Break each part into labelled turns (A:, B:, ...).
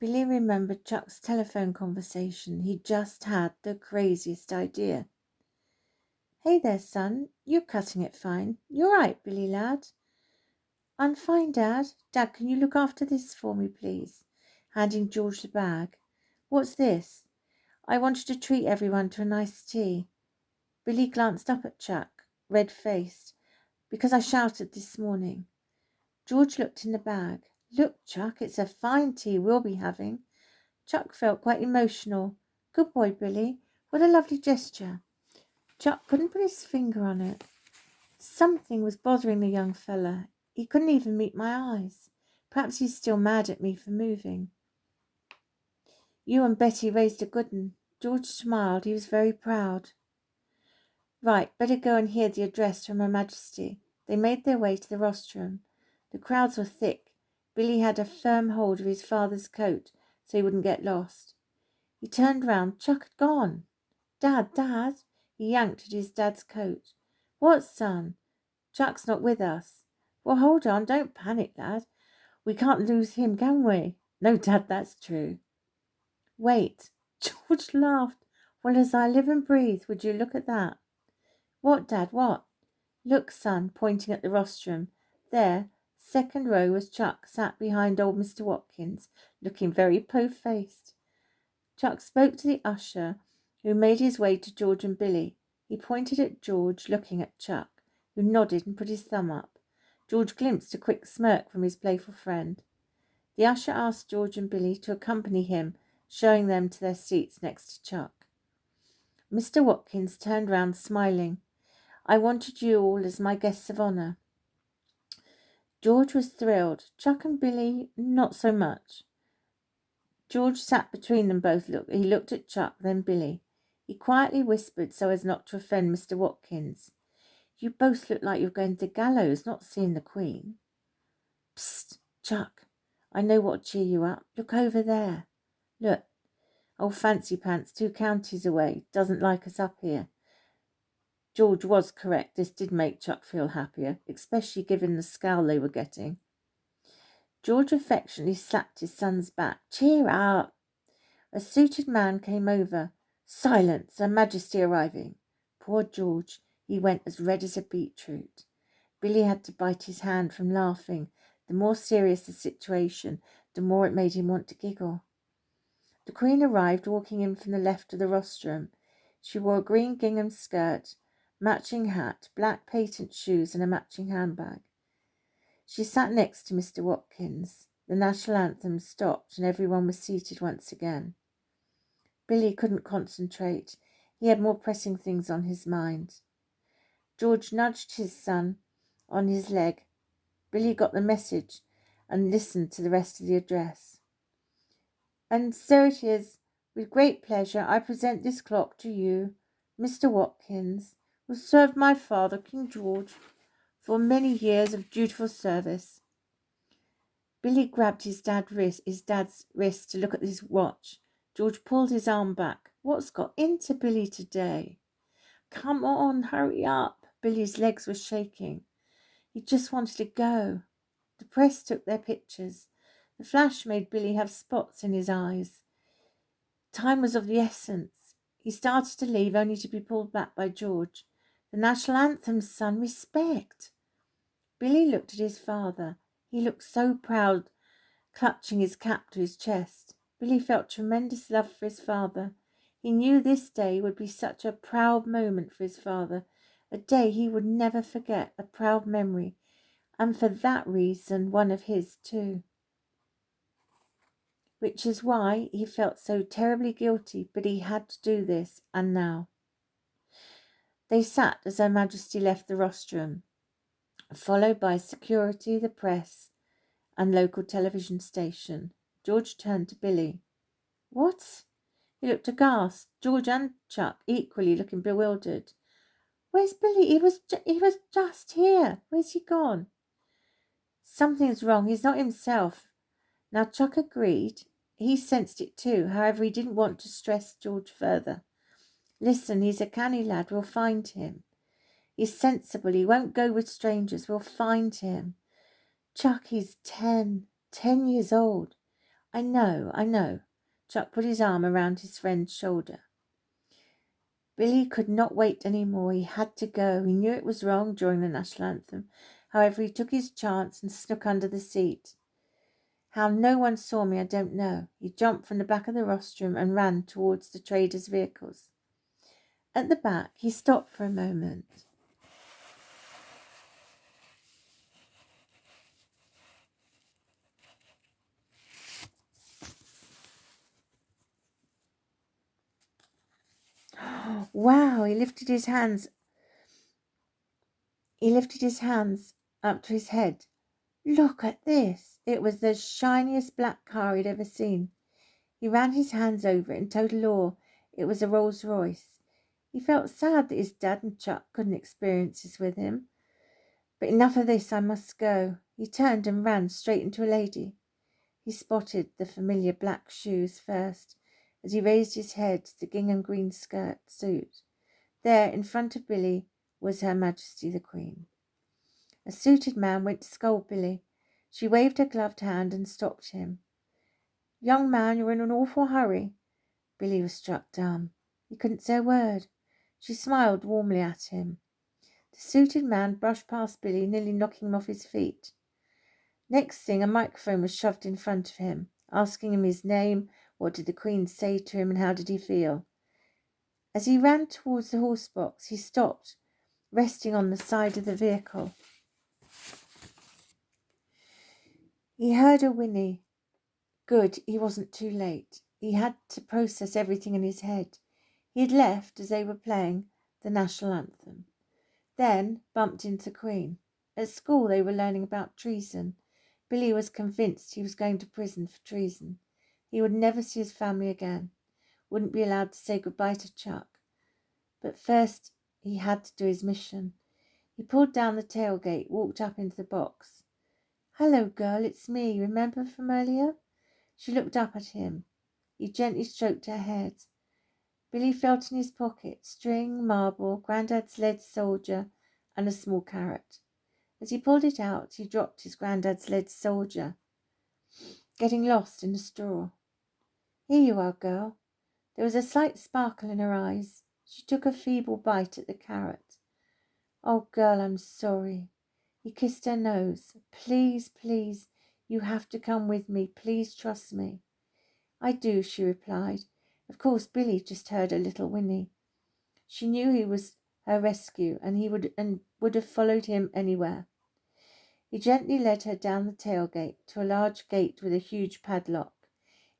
A: Billy remembered Chuck's telephone conversation. He just had the craziest idea. Hey there, son. You're cutting it fine. You're right, Billy lad. I'm fine, Dad. Dad, can you look after this for me, please? Handing George the bag. What's this? I wanted to treat everyone to a nice tea. Billy glanced up at Chuck, red-faced, because I shouted this morning. George looked in the bag. Look, Chuck, it's a fine tea we'll be having. Chuck felt quite emotional. Good boy, Billy. What a lovely gesture. Chuck couldn't put his finger on it. Something was bothering the young fella. He couldn't even meet my eyes. Perhaps he's still mad at me for moving. You and Betty raised a good 'un. George smiled. He was very proud. Right, better go and hear the address from Her Majesty. They made their way to the rostrum. The crowds were thick. Billy had a firm hold of his father's coat so he wouldn't get lost. He turned round. Chuck had gone. Dad, Dad! He yanked at his dad's coat. What, son? Chuck's not with us. Well, hold on. Don't panic, lad. We can't lose him, can we? No, Dad, that's true. Wait. George laughed. Well, as I live and breathe, would you look at that? What, Dad, what? Look, son, pointing at the rostrum. There, second row, was Chuck, sat behind old Mr. Watkins, looking very po-faced. Chuck spoke to the usher, who made his way to George and Billy. He pointed at George, looking at Chuck, who nodded and put his thumb up. George glimpsed a quick smirk from his playful friend. The usher asked George and Billy to accompany him, showing them to their seats next to Chuck. Mr. Watkins turned round, smiling. I wanted you all as my guests of honour. George was thrilled. Chuck and Billy, not so much. George sat between them both. He looked at Chuck, then Billy. He quietly whispered so as not to offend Mr. Watkins. You both look like you're going to the gallows, not seeing the Queen. Psst, Chuck. I know what'll cheer you up. Look over there. Look. Old Fancy Pants, 2 counties away, doesn't like us up here. George was correct. This did make Chuck feel happier, especially given the scowl they were getting. George affectionately slapped his son's back. Cheer up. A suited man came over. Silence, Her Majesty arriving. Poor George. He went as red as a beetroot. Billy had to bite his hand from laughing. The more serious the situation, the more it made him want to giggle. The Queen arrived, walking in from the left of the rostrum. She wore a green gingham skirt, matching hat, black patent shoes, and a matching handbag. She sat next to Mr. Watkins. The national anthem stopped and everyone was seated once again. Billy couldn't concentrate. He had more pressing things on his mind. George nudged his son on his leg. Billy got the message and listened to the rest of the address. And so it is, with great pleasure, I present this clock to you, Mr. Watkins, who served my father, King George, for many years of dutiful service. Billy grabbed his dad's wrist to look at his watch. George pulled his arm back. What's got into Billy today? Come on, hurry up. Billy's legs were shaking. He just wanted to go. The press took their pictures. The flash made Billy have spots in his eyes. Time was of the essence. He started to leave, only to be pulled back by George. The national anthem, son, respect. Billy looked at his father. He looked so proud, clutching his cap to his chest. Billy felt tremendous love for his father. He knew this day would be such a proud moment for his father, a day he would never forget, a proud memory, and for that reason one of his too. Which is why he felt so terribly guilty, but he had to do this, and now. They sat as Her Majesty left the rostrum, followed by security, the press, and local television station. George turned to Billy. What? He looked aghast. George and Chuck equally looking bewildered. Where's Billy? He was just here. Where's he gone? Something's wrong. He's not himself. Now Chuck agreed. He sensed it too. However, he didn't want to stress George further. Listen, he's a canny lad. We'll find him. He's sensible. He won't go with strangers. We'll find him. Chuck, he's 10 years old. I know. Chuck put his arm around his friend's shoulder. Billy could not wait any more. He had to go. He knew it was wrong during the national anthem. However, he took his chance and snuck under the seat. How no one saw me, I don't know. He jumped from the back of the rostrum and ran towards the traders' vehicles. At the back, he stopped for a moment. Wow, he lifted his hands up to his head. Look at this. It was the shiniest black car he'd ever seen. He ran his hands over it in total awe. It was a Rolls Royce. He felt sad that his dad and Chuck couldn't experience this with him. But enough of this, I must go. He turned and ran straight into a lady. He spotted the familiar black shoes first as he raised his head to the gingham green suit. There, in front of Billy, was Her Majesty the Queen. A suited man went to scold Billy. She waved her gloved hand and stopped him. Young man, you're in an awful hurry. Billy was struck dumb. He couldn't say a word. She smiled warmly at him. The suited man brushed past Billy, nearly knocking him off his feet. Next thing, a microphone was shoved in front of him, asking him his name, what did the Queen say to him, and how did he feel. As he ran towards the horse box, he stopped, resting on the side of the vehicle. He heard a whinny. Good, he wasn't too late. He had to process everything in his head. He had left as they were playing the national anthem. Then bumped into the Queen. At school they were learning about treason. Billy was convinced he was going to prison for treason. He would never see his family again. Wouldn't be allowed to say goodbye to Chuck. But first he had to do his mission. He pulled down the tailgate, walked up into the box. Hello, girl, it's me. Remember from earlier? She looked up at him. He gently stroked her head. Billy felt in his pocket, string, marble, Grandad's lead soldier, and a small carrot. As he pulled it out, he dropped his Grandad's lead soldier, getting lost in the straw. Here you are, girl. There was a slight sparkle in her eyes. She took a feeble bite at the carrot. Oh, girl, I'm sorry. He kissed her nose. Please, please, you have to come with me. Please trust me. I do, she replied. Of course, Billy just heard a little whinny. She knew he was her rescue, and he would have followed him anywhere. He gently led her down the tailgate to a large gate with a huge padlock.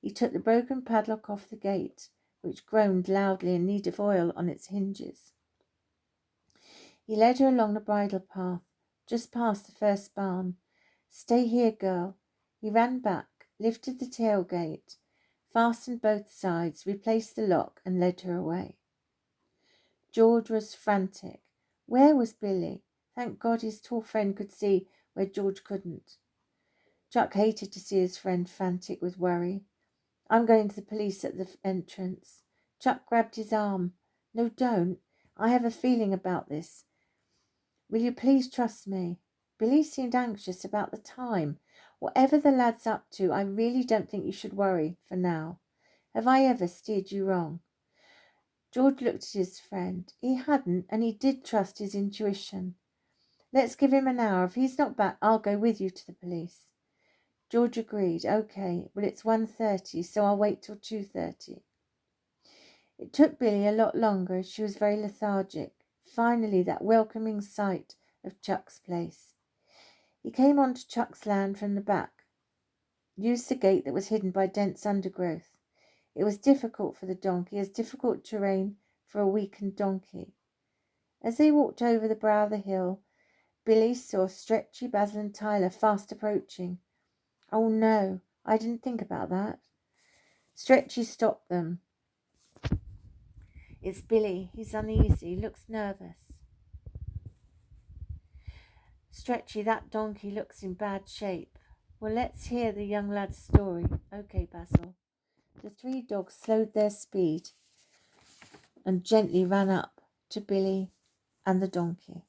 A: He took the broken padlock off the gate, which groaned loudly in need of oil on its hinges. He led her along the bridle path, just past the first barn. Stay here, girl. He ran back, lifted the tailgate, fastened both sides, replaced the lock, and led her away. George was frantic. Where was Billy? Thank God his tall friend could see where George couldn't. Chuck hated to see his friend frantic with worry. I'm going to the police at the entrance. Chuck grabbed his arm. No, don't. I have a feeling about this. Will you please trust me? Billy seemed anxious about the time. Whatever the lad's up to, I really don't think you should worry for now. Have I ever steered you wrong? George looked at his friend. He hadn't, and he did trust his intuition. Let's give him an hour. If he's not back, I'll go with you to the police. George agreed. Okay, well, it's 1:30, so I'll wait till 2:30. It took Billy a lot longer, as she was very lethargic. Finally, that welcoming sight of Chuck's place. He came onto Chuck's land from the back, used the gate that was hidden by dense undergrowth. It was difficult for the donkey, as difficult terrain for a weakened donkey. As they walked over the brow of the hill, Billy saw Stretchy, Basil, and Tyler fast approaching. Oh no, I didn't think about that. Stretchy stopped them. It's Billy. He's uneasy, looks nervous. Stretchy, that donkey looks in bad shape. Well, let's hear the young lad's story. Okay, Basil. The three dogs slowed their speed and gently ran up to Billy and the donkey.